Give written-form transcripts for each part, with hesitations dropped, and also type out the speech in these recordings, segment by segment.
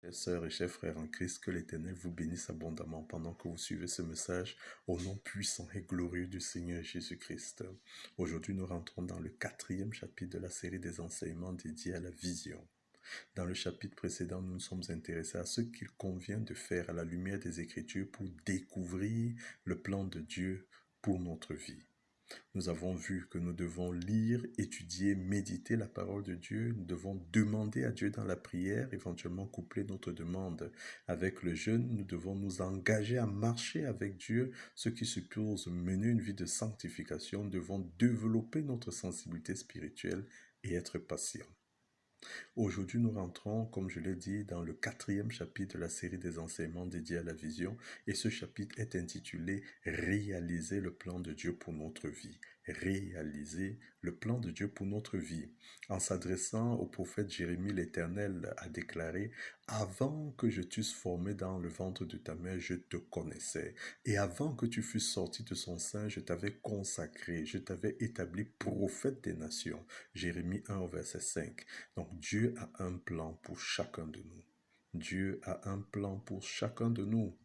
Chers sœurs et chers frères en Christ, que l'Éternel vous bénisse abondamment pendant que vous suivez ce message au nom puissant et glorieux du Seigneur Jésus-Christ. Aujourd'hui, nous rentrons dans le 4e chapitre de la série des enseignements dédiés à la vision. Dans le chapitre précédent, nous nous sommes intéressés à ce qu'il convient de faire à la lumière des Écritures pour découvrir le plan de Dieu pour notre vie. Nous avons vu que nous devons lire, étudier, méditer la parole de Dieu. Nous devons demander à Dieu dans la prière, éventuellement coupler notre demande avec le jeûne. Nous devons nous engager à marcher avec Dieu, ce qui suppose mener une vie de sanctification. Nous devons développer notre sensibilité spirituelle et être patients. Aujourd'hui, nous rentrons, comme je l'ai dit, dans le 4e chapitre de la série des enseignements dédiés à la vision, et ce chapitre est intitulé « Réaliser le plan de Dieu pour notre vie ». Réaliser le plan de Dieu pour notre vie. En s'adressant au prophète Jérémie, l'Éternel a déclaré « Avant que je t'eusse formé dans le ventre de ta mère, je te connaissais. Et avant que tu fusses sorti de son sein, je t'avais consacré, je t'avais établi prophète des nations. » Jérémie 1, verset 5. Donc Dieu a un plan pour chacun de nous. Dieu a un plan pour chacun de nous.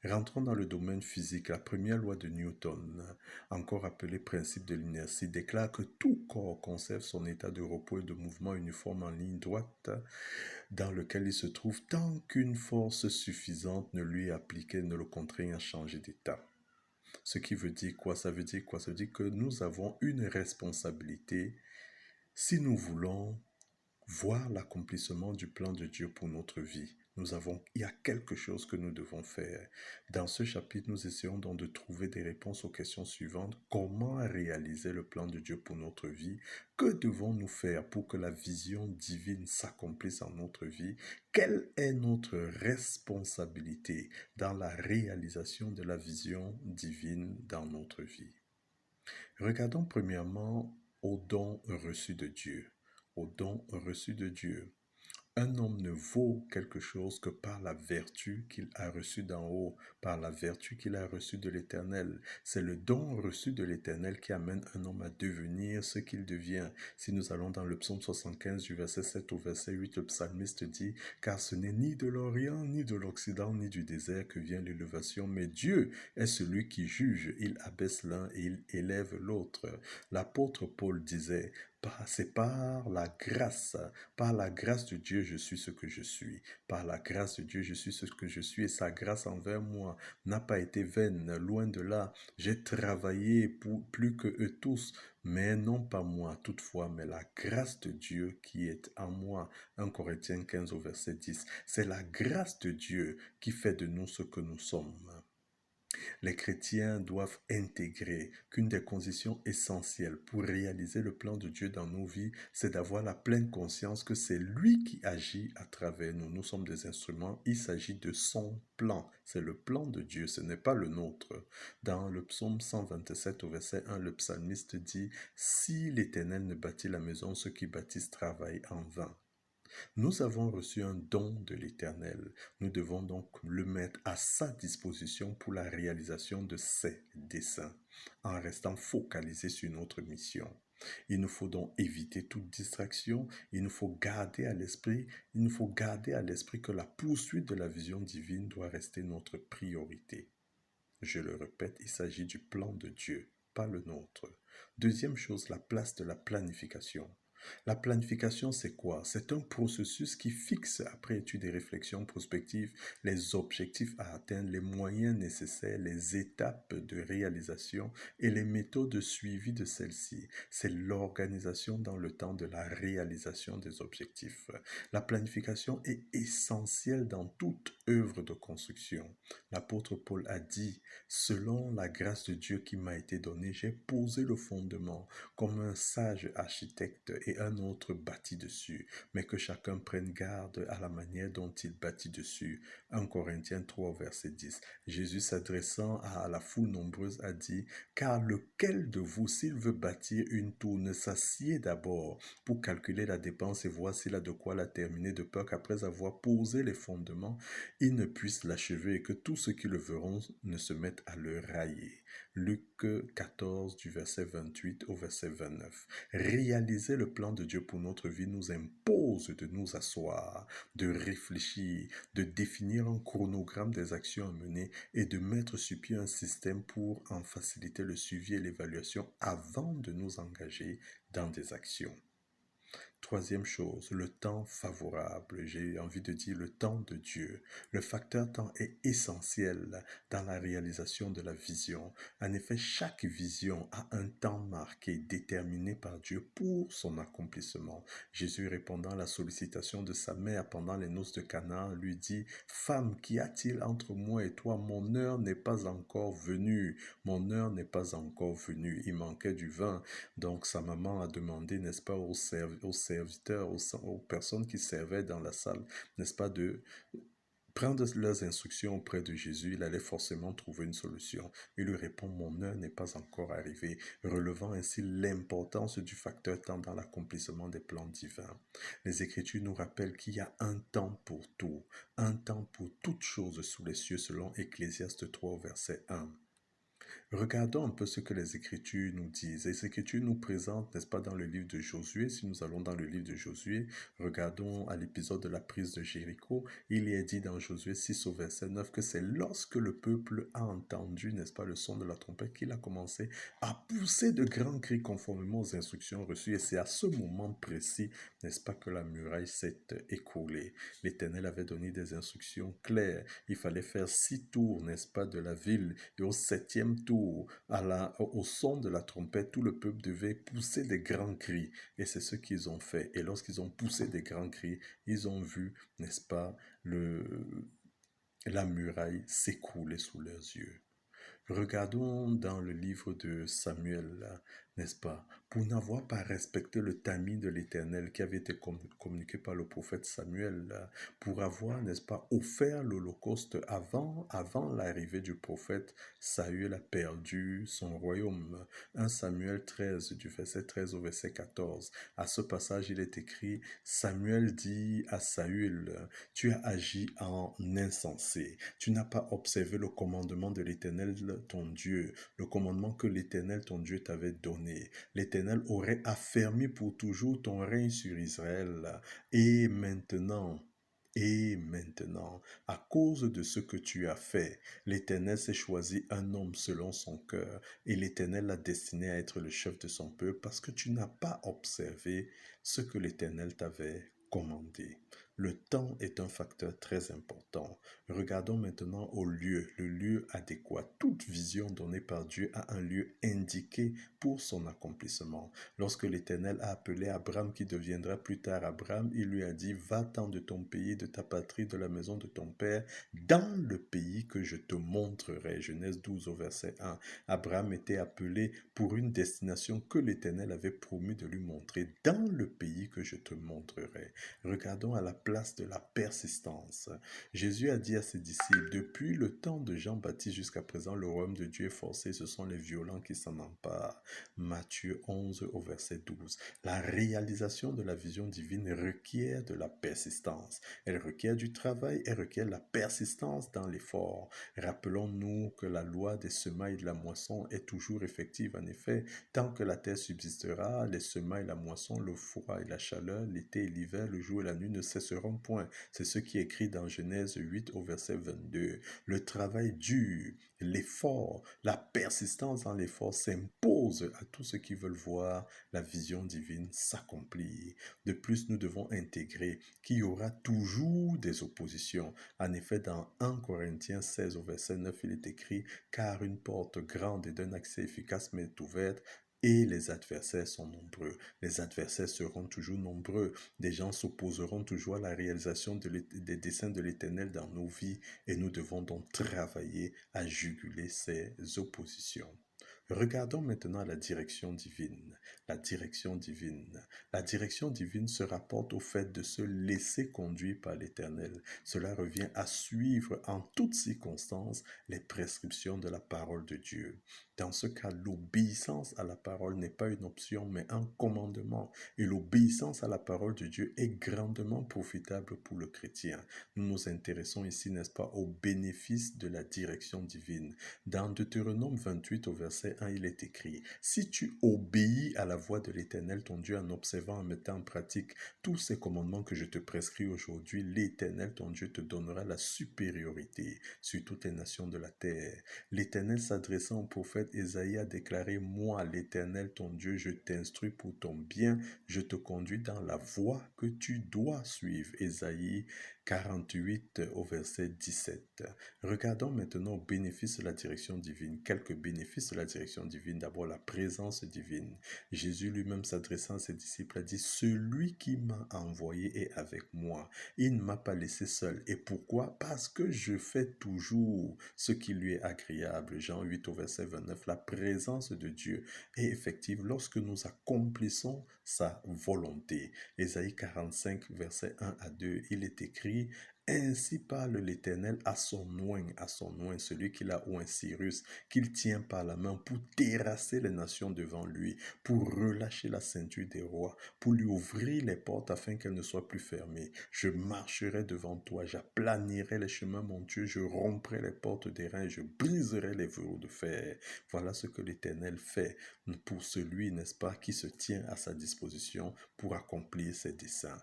Rentrons dans le domaine physique. La première loi de Newton, encore appelée principe de l'inertie, déclare que tout corps conserve son état de repos et de mouvement uniforme en ligne droite dans lequel il se trouve tant qu'une force suffisante ne lui est appliquée, ne le contraigne à changer d'état. Ce qui veut dire quoi? Ça veut dire quoi? Ça veut dire que nous avons une responsabilité si nous voulons voir l'accomplissement du plan de Dieu pour notre vie. Il y a quelque chose que nous devons faire. Dans ce chapitre, nous essayons donc de trouver des réponses aux questions suivantes. Comment réaliser le plan de Dieu pour notre vie? Que devons-nous faire pour que la vision divine s'accomplisse en notre vie? Quelle est notre responsabilité dans la réalisation de la vision divine dans notre vie? Regardons premièrement aux dons reçus de Dieu. Aux dons reçus de Dieu. Un homme ne vaut quelque chose que par la vertu qu'il a reçue d'en haut, par la vertu qu'il a reçue de l'Éternel. C'est le don reçu de l'Éternel qui amène un homme à devenir ce qu'il devient. Si nous allons dans le psaume 75 du verset 7 au verset 8, le psalmiste dit « Car ce n'est ni de l'Orient, ni de l'Occident, ni du désert que vient l'élévation, mais Dieu est celui qui juge. Il abaisse l'un et il élève l'autre. » L'apôtre Paul disait « C'est par la grâce de Dieu, je suis ce que je suis. Par la grâce de Dieu, je suis ce que je suis. Et sa grâce envers moi n'a pas été vaine. Loin de là, j'ai travaillé plus que eux tous. Mais non pas moi, toutefois, mais la grâce de Dieu qui est en moi. » 1 Corinthiens 15 au verset 10. C'est la grâce de Dieu qui fait de nous ce que nous sommes. Les chrétiens doivent intégrer qu'une des conditions essentielles pour réaliser le plan de Dieu dans nos vies, c'est d'avoir la pleine conscience que c'est lui qui agit à travers nous. Nous sommes des instruments, il s'agit de son plan. C'est le plan de Dieu, ce n'est pas le nôtre. Dans le psaume 127 au verset 1, le psalmiste dit « Si l'Éternel ne bâtit la maison, ceux qui bâtissent travaillent en vain. » Nous avons reçu un don de l'Éternel. Nous devons donc le mettre à sa disposition pour la réalisation de ses desseins, en restant focalisés sur notre mission. Il nous faut donc éviter toute distraction, il nous faut garder à l'esprit que la poursuite de la vision divine doit rester notre priorité. Je le répète, il s'agit du plan de Dieu, pas le nôtre. Deuxième chose, la place de la planification. La planification, c'est quoi? C'est un processus qui fixe, après étude et réflexion prospective, les objectifs à atteindre, les moyens nécessaires, les étapes de réalisation et les méthodes de suivi de celles-ci. C'est l'organisation dans le temps de la réalisation des objectifs. La planification est essentielle dans toute œuvre de construction. L'apôtre Paul a dit « Selon la grâce de Dieu qui m'a été donnée, j'ai posé le fondement comme un sage architecte et un autre bâtit dessus, mais que chacun prenne garde à la manière dont il bâtit dessus. » 1 Corinthiens 3, verset 10. Jésus s'adressant à la foule nombreuse a dit « Car lequel de vous, s'il veut bâtir une tour, ne s'assied d'abord pour calculer la dépense et voir s'il a de quoi la terminer, de peur qu'après avoir posé les fondements, il ne puisse l'achever et que tous ceux qui le verront ne se mettent à le railler. » Luc 14 du verset 28 au verset 29. Réaliser le plan de Dieu pour notre vie nous impose de nous asseoir, de réfléchir, de définir un chronogramme des actions à mener et de mettre sur pied un système pour en faciliter le suivi et l'évaluation avant de nous engager dans des actions. Troisième chose, le temps favorable. J'ai envie de dire le temps de Dieu. Le facteur temps est essentiel dans la réalisation de la vision. En effet, chaque vision a un temps marqué, déterminé par Dieu pour son accomplissement. Jésus, répondant à la sollicitation de sa mère pendant les noces de Cana, lui dit: « Femme, qu'y a-t-il entre moi et toi? Mon heure n'est pas encore venue. Mon heure n'est pas encore venue. » Il manquait du vin. Donc sa maman a demandé, n'est-ce pas, aux serviteurs, aux personnes qui servaient dans la salle, n'est-ce pas, de prendre leurs instructions auprès de Jésus. Il allait forcément trouver une solution. Il lui répond: « Mon heure n'est pas encore arrivée », relevant ainsi l'importance du facteur temps dans l'accomplissement des plans divins. Les Écritures nous rappellent qu'il y a un temps pour tout, un temps pour toutes choses sous les cieux, selon Ecclésiaste 3, verset 1. Regardons un peu ce que les Écritures nous disent. Les Écritures nous présentent, n'est-ce pas, dans le livre de Josué. Si nous allons dans le livre de Josué, regardons à l'épisode de la prise de Jéricho. Il y est dit dans Josué 6 au verset 9 que c'est lorsque le peuple a entendu, n'est-ce pas, le son de la trompette, qu'il a commencé à pousser de grands cris conformément aux instructions reçues. Et c'est à ce moment précis, n'est-ce pas, que la muraille s'est écroulée. L'Éternel avait donné des instructions claires. Il fallait faire 6 tours, n'est-ce pas, de la ville. Et au 7e tour, au son de la trompette, tout le peuple devait pousser des grands cris. Et c'est ce qu'ils ont fait. Et lorsqu'ils ont poussé des grands cris, ils ont vu, n'est-ce pas, la muraille s'écrouler sous leurs yeux. Regardons dans le livre de Samuel, n'est-ce pas, pour n'avoir pas respecté le tamis de l'Éternel qui avait été communiqué par le prophète Samuel, pour avoir, n'est-ce pas, offert l'Holocauste avant l'arrivée du prophète, Saül a perdu son royaume. 1 Samuel 13, du verset 13 au verset 14. À ce passage, il est écrit: « Samuel dit à Saül, tu as agi en insensé. Tu n'as pas observé le commandement de l'Éternel ton Dieu, le commandement que l'Éternel ton Dieu t'avait donné. L'Éternel aurait affermi pour toujours ton règne sur Israël. Et maintenant, à cause de ce que tu as fait, l'Éternel s'est choisi un homme selon son cœur, et l'Éternel l'a destiné à être le chef de son peuple, parce que tu n'as pas observé ce que l'Éternel t'avait commandé. » Le temps est un facteur très important. Regardons maintenant au lieu, le lieu adéquat. Toute vision donnée par Dieu a un lieu indiqué pour son accomplissement. Lorsque l'Éternel a appelé Abraham, qui deviendra plus tard Abraham, il lui a dit: « Va-t'en de ton pays, de ta patrie, de la maison de ton père, dans le pays que je te montrerai. » Genèse 12 au verset 1. Abraham était appelé pour une destination que l'Éternel avait promis de lui montrer, dans le pays que je te montrerai. Regardons à la place de la persistance. Jésus a dit à ses disciples: « Depuis le temps de Jean-Baptiste jusqu'à présent, le royaume de Dieu est forcé, ce sont les violents qui s'en emparent. » Matthieu 11 au verset 12. La réalisation de la vision divine requiert de la persistance. Elle requiert du travail, elle requiert la persistance dans l'effort. Rappelons-nous que la loi des semailles et de la moisson est toujours effective. En effet, tant que la terre subsistera, les semailles, la moisson, le froid et la chaleur, l'été et l'hiver, le jour et la nuit ne cesseront point. C'est ce qui est écrit dans Genèse 8 au verset 22. Le travail dur, l'effort, la persistance dans l'effort s'impose à tous ceux qui veulent voir la vision divine s'accomplir. De plus, nous devons intégrer qu'il y aura toujours des oppositions. En effet, dans 1 Corinthiens 16 au verset 9, il est écrit: « Car une porte grande et d'un accès efficace m'est ouverte, et les adversaires sont nombreux. » Les adversaires seront toujours nombreux. Des gens s'opposeront toujours à la réalisation des desseins de l'Éternel dans nos vies, et nous devons donc travailler à juguler ces oppositions. Regardons maintenant la direction divine. La direction divine. La direction divine se rapporte au fait de se laisser conduire par l'Éternel. Cela revient à suivre en toutes circonstances les prescriptions de la parole de Dieu. Dans ce cas, l'obéissance à la parole n'est pas une option, mais un commandement. Et l'obéissance à la parole de Dieu est grandement profitable pour le chrétien. Nous nous intéressons ici, n'est-ce pas, aux bénéfices de la direction divine. Dans Deutéronome 28 au verset verset 1, il est écrit, « Si tu obéis à la voix de l'Éternel, ton Dieu, en observant, en mettant en pratique tous ces commandements que je te prescris aujourd'hui, l'Éternel, ton Dieu, te donnera la supériorité sur toutes les nations de la terre. » L'Éternel s'adressant au prophète Ésaïe a déclaré, « Moi, l'Éternel, ton Dieu, je t'instruis pour ton bien, je te conduis dans la voie que tu dois suivre. » Ésaïe 48 au verset 17. Regardons maintenant aux bénéfices de la direction divine. Quelques bénéfices de la direction divine. D'abord, la présence divine. Jésus lui-même s'adressant à ses disciples a dit, « Celui qui m'a envoyé est avec moi. Il ne m'a pas laissé seul. » Et pourquoi? Parce que je fais toujours ce qui lui est agréable. Jean 8 au verset 29. La présence de Dieu est effective lorsque nous accomplissons sa volonté. Ésaïe 45 verset 1 à 2. Il est écrit, « Ainsi parle l'Éternel à son oint, celui qu'il a oint, Cyrus, qu'il tient par la main pour terrasser les nations devant lui, pour relâcher la ceinture des rois, pour lui ouvrir les portes afin qu'elles ne soient plus fermées. Je marcherai devant toi, j'aplanirai les chemins montueux, je romprai les portes des reins, je briserai les verrous de fer. » Voilà ce que l'Éternel fait pour celui, n'est-ce pas, qui se tient à sa disposition pour accomplir ses desseins.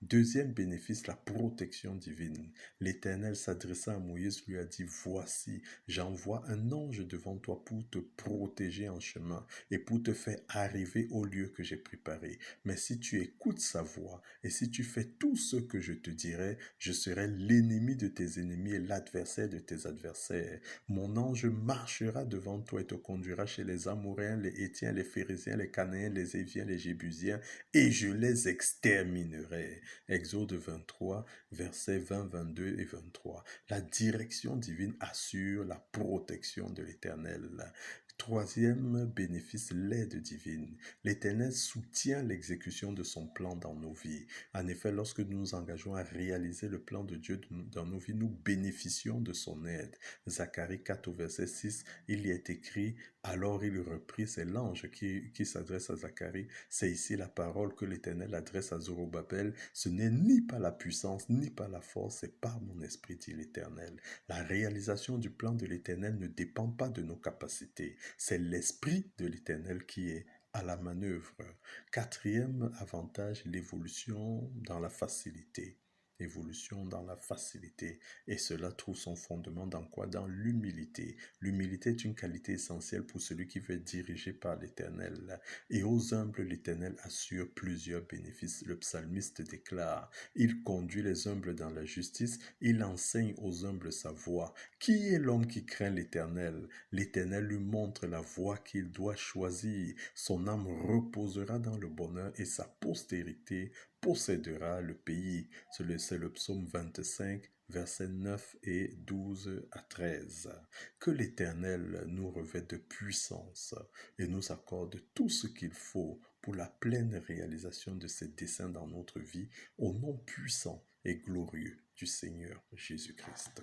Deuxième bénéfice, la protection divine. L'Éternel s'adressant à Moïse lui a dit, « Voici, j'envoie un ange devant toi pour te protéger en chemin et pour te faire arriver au lieu que j'ai préparé. Mais si tu écoutes sa voix et si tu fais tout ce que je te dirai, je serai l'ennemi de tes ennemis et l'adversaire de tes adversaires. Mon ange marchera devant toi et te conduira chez les Amoréens, les Hétiens, les Phérésiens, les Cananéens, les Éviens, les Jébusiens, et je les exterminerai. » Exode 23, versets 20, 22 et 23. La direction divine assure la protection de l'Éternel. Troisième bénéfice, l'aide divine. L'Éternel soutient l'exécution de son plan dans nos vies. En effet, lorsque nous nous engageons à réaliser le plan de Dieu dans nos vies, nous bénéficions de son aide. Zacharie 4 au verset 6, il y est écrit, « Alors il reprit, c'est l'ange qui s'adresse à Zacharie, c'est ici la parole que l'Éternel adresse à Zorobabel, ce n'est ni par la puissance, ni par la force, c'est par mon esprit, dit l'Éternel. » La réalisation du plan de l'Éternel ne dépend pas de nos capacités. C'est l'esprit de l'Éternel qui est à la manœuvre. Quatrième avantage, l'évolution dans la facilité. Évolution dans la facilité. Et cela trouve son fondement dans quoi? Dans l'humilité. L'humilité est une qualité essentielle pour celui qui veut être dirigé par l'Éternel. Et aux humbles, l'Éternel assure plusieurs bénéfices. Le psalmiste déclare, « Il conduit les humbles dans la justice, il enseigne aux humbles sa voie. » Qui est l'homme qui craint l'Éternel? L'Éternel lui montre la voie qu'il doit choisir. Son âme reposera dans le bonheur et sa postérité possédera le pays. C'est le psaume 25, versets 9 et 12 à 13. Que l'Éternel nous revête de puissance et nous accorde tout ce qu'il faut pour la pleine réalisation de ses desseins dans notre vie, au nom puissant et glorieux du Seigneur Jésus-Christ.